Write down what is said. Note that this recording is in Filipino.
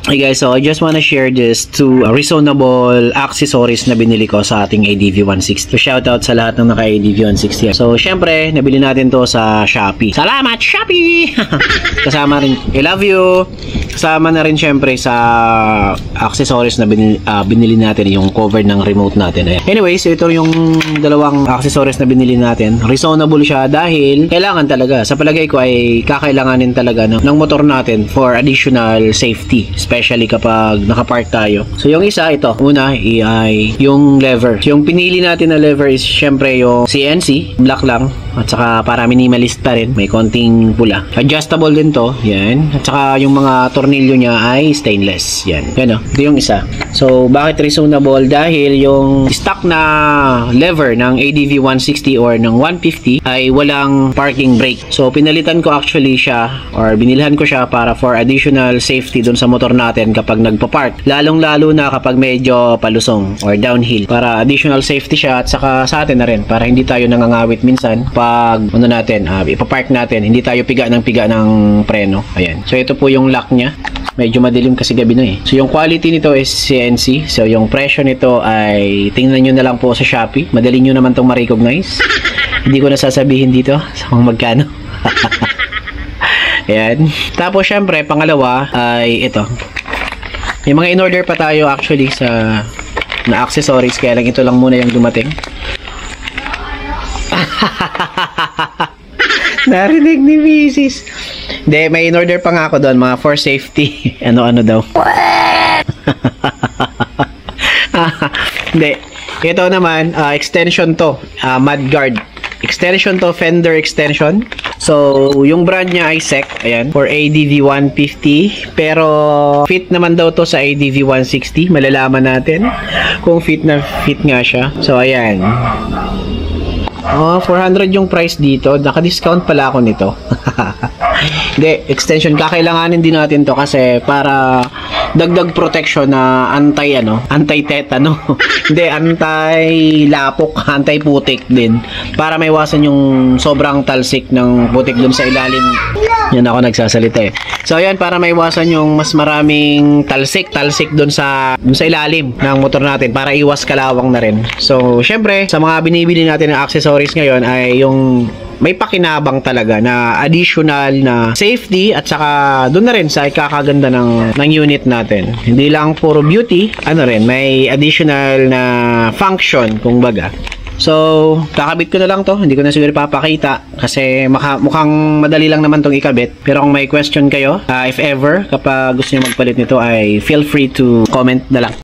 Hey guys, so I just wanna share this two reasonable accessories na binili ko sa ating ADV 160. So shoutout sa lahat ng naka-ADV 160. So syempre, nabili natin to sa Shopee. Salamat Shopee! Kasama rin, I love you! Kasama na rin syempre sa accessories na binili natin, yung cover ng remote natin. Anyways, ito yung dalawang accessories na binili natin. Reasonable siya dahil kailangan talaga, sa palagay ko ay kakailanganin talaga ng motor natin for additional safety, especially kapag nakapark tayo. So yung isa, ito una ay yung lever. Yung pinili natin na lever is syempre yung CNC, black lang, at saka para minimalist pa rin, may konting pula. Adjustable din to, yan. At saka yung mga tornilyo niya ay stainless, yan. Yan o, ito yung isa. So bakit reasonable? Dahil yung stock na lever ng ADV 160 or ng 150 ay walang parking brake. So pinalitan ko actually siya, or binilhan ko siya para for additional safety dun sa motor natin kapag nagpa-park, lalong-lalo na kapag medyo palusong or downhill, para additional safety siya, at saka sa atin na rin para hindi tayo nangangawit minsan pag ano natin, ipa-park natin, hindi tayo piga ng preno. Ayan. So ito po yung lock niya. Medyo madilim kasi gabi na eh. So yung quality nito is CNC. So yung presyo nito ay tingnan nyo na lang po sa Shopee. Madali nyo naman itong ma-recognize. Hindi ko na sasabihin dito kung magkano. Ayan. Tapos syempre pangalawa ay ito. May mga in-order pa tayo actually sa na accessories, kaya lang ito lang muna yung dumating. Narinig ni Mrs. Hindi, may in-order pa nga ako doon, mga for safety. Ano-ano daw. Hindi. Ito naman, extension to. Mudguard. Extension to, fender extension. So, yung brand niya ay SEC. Ayan, for ADV 150. Pero, fit naman daw to sa ADV 160. Malalaman natin kung fit na fit nga siya. So, ayan. 400 yung price dito. Naka-discount pala ako nito. Hindi, extension. Kakailanganin din natin to kasi para dagdag protection na anti-tetano. Hindi, anti-lapok, anti-putik din. Para maiwasan yung sobrang talsik ng putik dun sa ilalim. Yan ako nagsasalita eh. So ayan, para maiwasan yung mas maraming talsik dun sa ilalim ng motor natin, para iwas kalawang na rin. So syempre, sa mga binibili natin ng accessories ngayon ay yung may pakinabang talaga na additional na safety, at saka doon na rin sa ikakaganda ng unit natin. Hindi lang puro beauty, may additional na function kung baga. So, kakabit ko na lang to. Hindi ko na siguro papakita kasi mukhang madali lang naman tong ikabit. Pero kung may question kayo, if ever, kapag gusto niyo magpalit nito, ay feel free to comment na lang.